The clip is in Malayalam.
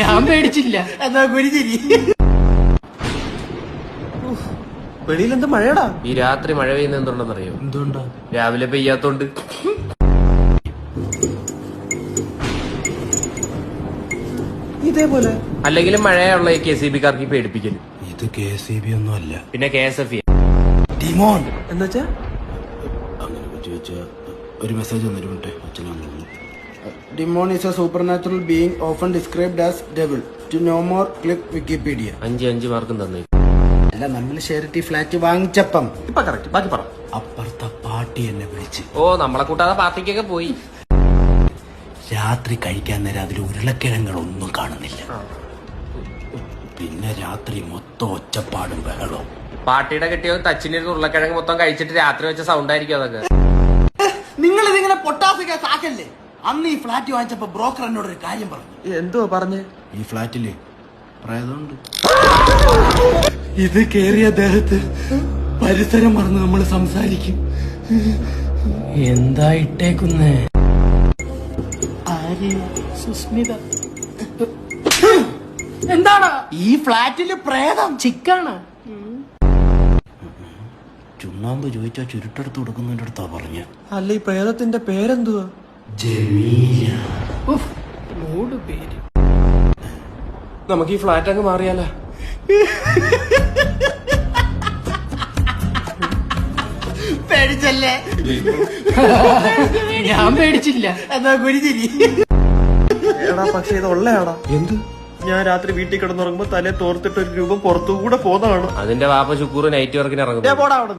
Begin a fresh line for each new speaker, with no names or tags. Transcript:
ഞാൻ പേടിച്ചില്ല.
എന്നാ കുരിചിരി. വെളിയിൽ എന്ത് മഴയടാ?
ഈ രാത്രി മഴ പെയ്യുന്ന എന്തുണ്ടെന്നറിയോ?
എന്തുകൊണ്ടാ?
രാവിലെ പെയ്യാത്തോണ്ട്.
ഇതേപോലെ
അല്ലെങ്കിലും മഴയുള്ള ഈ KCB-കാർക്ക് പേടിപ്പിക്കല്.
ഇത് KCB ഒന്നും അല്ല,
പിന്നെ KSF.
ഡിമോൺ.
എന്നുവെച്ചാ
അങ്ങനെ ചോദിച്ചാ ഒരു മെസ്സേജ് വന്നിരുട്ടെ, അച്ഛനാന്ന് തോന്നുന്നു.
Demon is a supernatural being often described as devil. To know more, click Wikipedia.
5 മാർക്കും തന്നെ.
അല്ല, നമ്മൾ ഷെയറിറ്റി ഫ്ലാറ്റ് വാങ്ങിച്ചപ്പം
ഇപ്പൊ കറക്റ്റ്. ബാക്കി പറ.
അപ്പുറത്തെ പാട്ടി എന്നെ വിളിച്ച്
ഓ, നമ്മളെ കൂട്ടാതെ പാർട്ടിക്കൊക്കെ പോയി.
രാത്രി കഴിക്കാൻ നേരം അതിൽ ഉരുളക്കിഴങ്ങുകളൊന്നും കാണുന്നില്ല. പിന്നെ രാത്രി മൊത്തം ഒച്ചപ്പാടും ബഹളവും.
പാർട്ടിയുടെ കെട്ടിയോ തച്ചിനിരുന്ന് ഉരുളക്കിഴങ്ങ് മൊത്തം കഴിച്ചിട്ട് രാത്രി വെച്ച സൗണ്ട് ആയിരിക്കും അതൊക്കെ.
നിങ്ങൾ ഇതിങ്ങനെ പൊട്ടാസിക്ക സാക്കല്ലേ? അന്ന് ഈ ഫ്ലാറ്റ് വാങ്ങിച്ചപ്പോ ബ്രോക്കർ എന്നോട് ഒരു കാര്യം പറഞ്ഞു.
എന്തുവാ പറഞ്ഞേ?
ഈ ഫ്ലാറ്റില് പ്രേതമുണ്ട്.
ഇത് കേറിയ ദേഹത്ത് പരിസരം മറന്ന് നമ്മൾ സംസാരിക്കും.
എന്താ ഇട്ടേക്കുന്നേ?
സുസ്മിത.
എന്താടാ
ഈ ഫ്ലാറ്റില് പ്രേതം
ചിക്കാണ്?
ചുണ്ണാമ്പ് ചോദിച്ചാ ചുരുട്ടെടുത്ത് കൊടുക്കുന്നതിന്റെ അടുത്താ പറഞ്ഞ.
അല്ല, ഈ പ്രേതത്തിന്റെ പേരെന്തുവാ?
ജമീല.
മൂട് പേര്.
നമുക്ക് ഈ ഫ്ലാറ്റ് അങ്ങ് മാറിയാലോ?
പേടിച്ചല്ലേ?
ഞാൻ പേടിച്ചില്ല.
എന്നാ കുരിചിരി.
എടാ, പക്ഷെ ഇത് ഉള്ളയാടാ.
എന്ത്?
ഞാൻ രാത്രി വീട്ടിൽ കിടന്നുറങ്ങുമ്പോ തലേ തോർത്തിട്ട് ഒരു രൂപം പുറത്തുകൂടെ പോന്നതാണ്.
അതിന്റെ വാപ്പ ശുക്കൂർ നൈറ്റ് വർക്കിന് ഇറങ്ങും.
പോടാ അവിടെ.